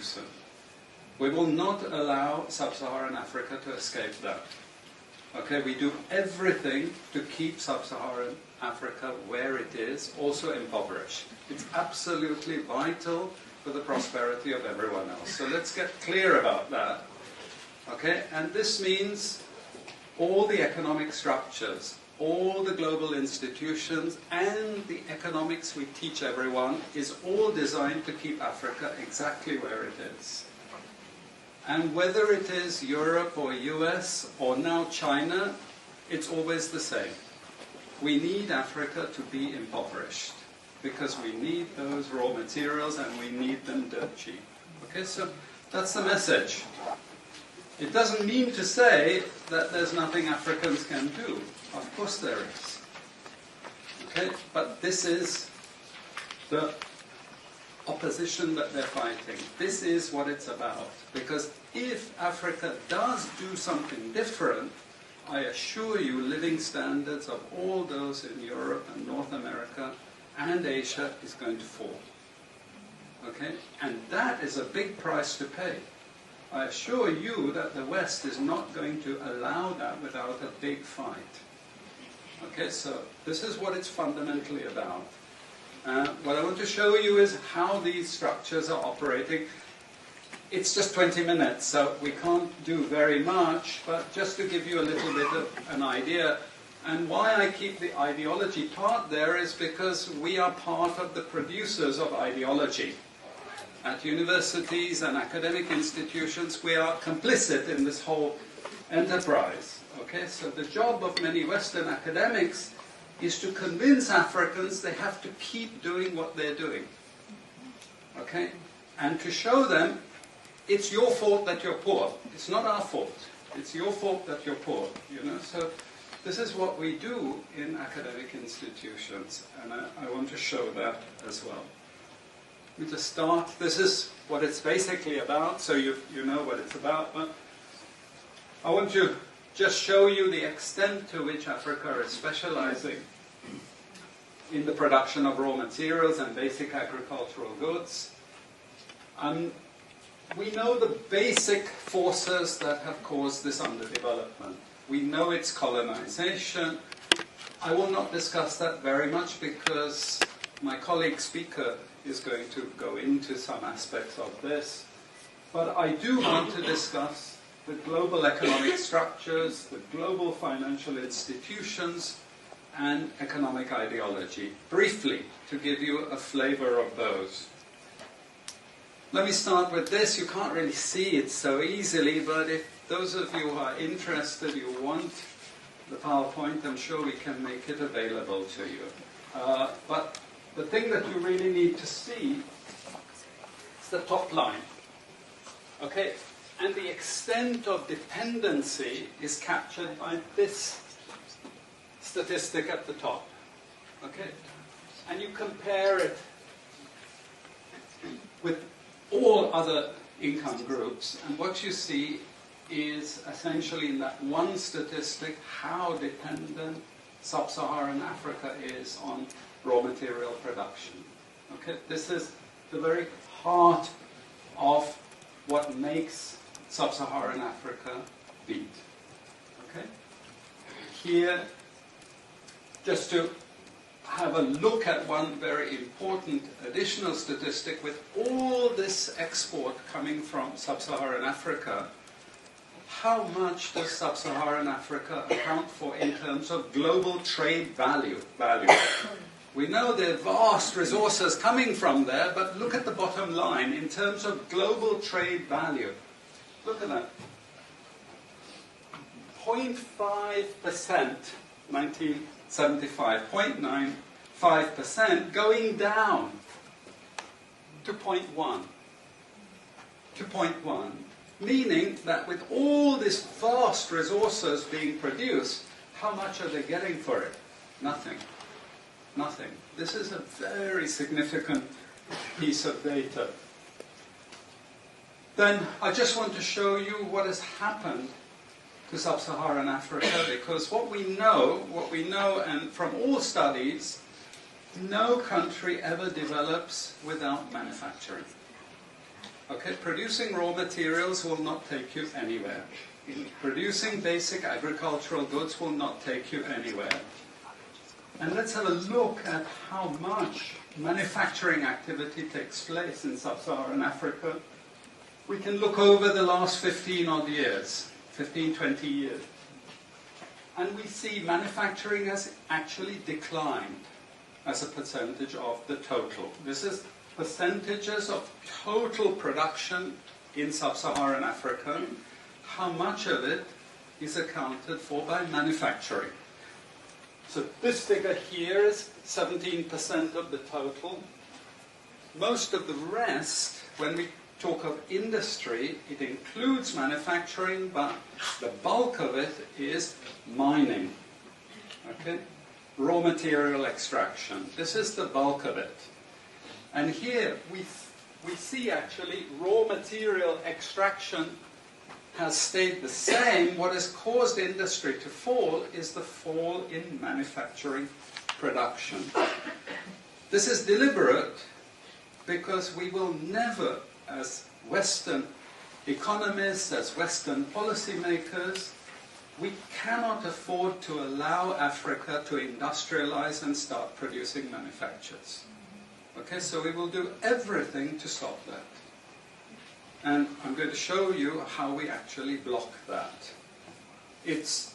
soon. We will not allow sub-Saharan Africa to escape that. Okay, we do everything to keep sub-Saharan Africa where it is, also impoverished. It's absolutely vital for the prosperity of everyone else. So let's get clear about that. Okay, and this means all the economic structures, all the global institutions, and the economics we teach everyone is all designed to keep Africa exactly where it is. And whether it is Europe or US or now China, it's always the same. We need Africa to be impoverished because we need those raw materials and we need them dirt cheap. Okay, so that's the message. It doesn't mean to say that there's nothing Africans can do. Of course there is. Okay, but this is the opposition that they're fighting. This is what it's about. Because if Africa does do something different, I assure you living standards of all those in Europe and North America and Asia is going to fall. Okay? And that is a big price to pay. I assure you that the West is not going to allow that without a big fight. Okay, so this is what it's fundamentally about. What I want to show you is how these structures are operating. It's just 20 minutes, so we can't do very much, but just to give you a little bit of an idea. And why I keep the ideology part there is because we are part of the producers of ideology. At universities and academic institutions, we are complicit in this whole enterprise. Okay, so the job of many Western academics is to convince Africans they have to keep doing what they're doing. Okay? And to show them it's your fault that you're poor. It's not our fault. It's your fault that you're poor. You know? So this is what we do in academic institutions, and I want to show that as well. Let me just start. This is what it's basically about, so you know what it's about. But I want to just show you the extent to which Africa is specializing in the production of raw materials and basic agricultural goods. We know the basic forces that have caused this underdevelopment. We know it's colonization. I will not discuss that very much because my colleague speaker is going to go into some aspects of this. But I do want to discuss the global economic structures, the global financial institutions, and economic ideology, briefly, to give you a flavor of those. Let me start with this. You can't really see it so easily, but if those of you who are interested, you want the PowerPoint, I'm sure we can make it available to you. But the thing that you really need to see is the top line. Okay? And the extent of dependency is captured by this statistic at the top. Okay? And you compare it with all other income groups, and what you see is essentially in that one statistic how dependent sub-Saharan Africa is on raw material production. Okay? This is the very heart of what makes sub-Saharan Africa beat. Okay? Here, just to have a look at one very important additional statistic, with all this export coming from sub-Saharan Africa, how much does sub-Saharan Africa account for in terms of global trade value? We know there are vast resources coming from there, but look at the bottom line in terms of global trade value. Look at that. 0.5%, 1975, 0.95%, going down to 0.1. To 0.1. Meaning that with all these vast resources being produced, how much are they getting for it? Nothing. Nothing. This is a very significant piece of data. Then I just want to show you what has happened to sub-Saharan Africa, because what we know, and from all studies, no country ever develops without manufacturing. Okay, producing raw materials will not take you anywhere. Producing basic agricultural goods will not take you anywhere. And let's have a look at how much manufacturing activity takes place in sub-Saharan Africa. We can look over the last 15 odd years, 15, 20 years. And we see manufacturing has actually declined as a percentage of the total. This is percentages of total production in sub-Saharan Africa. How much of it is accounted for by manufacturing? So this figure here is 17% of the total. Most of the rest, when we talk of industry, it includes manufacturing, but the bulk of it is mining. Okay? Raw material extraction. This is the bulk of it. And here we see actually raw material extraction has stayed the same. What has caused industry to fall is the fall in manufacturing production. This is deliberate because we will never, as Western economists, as Western policymakers, we cannot afford to allow Africa to industrialize and start producing manufactures. Okay, so we will do everything to stop that. And I'm going to show you how we actually block that. It's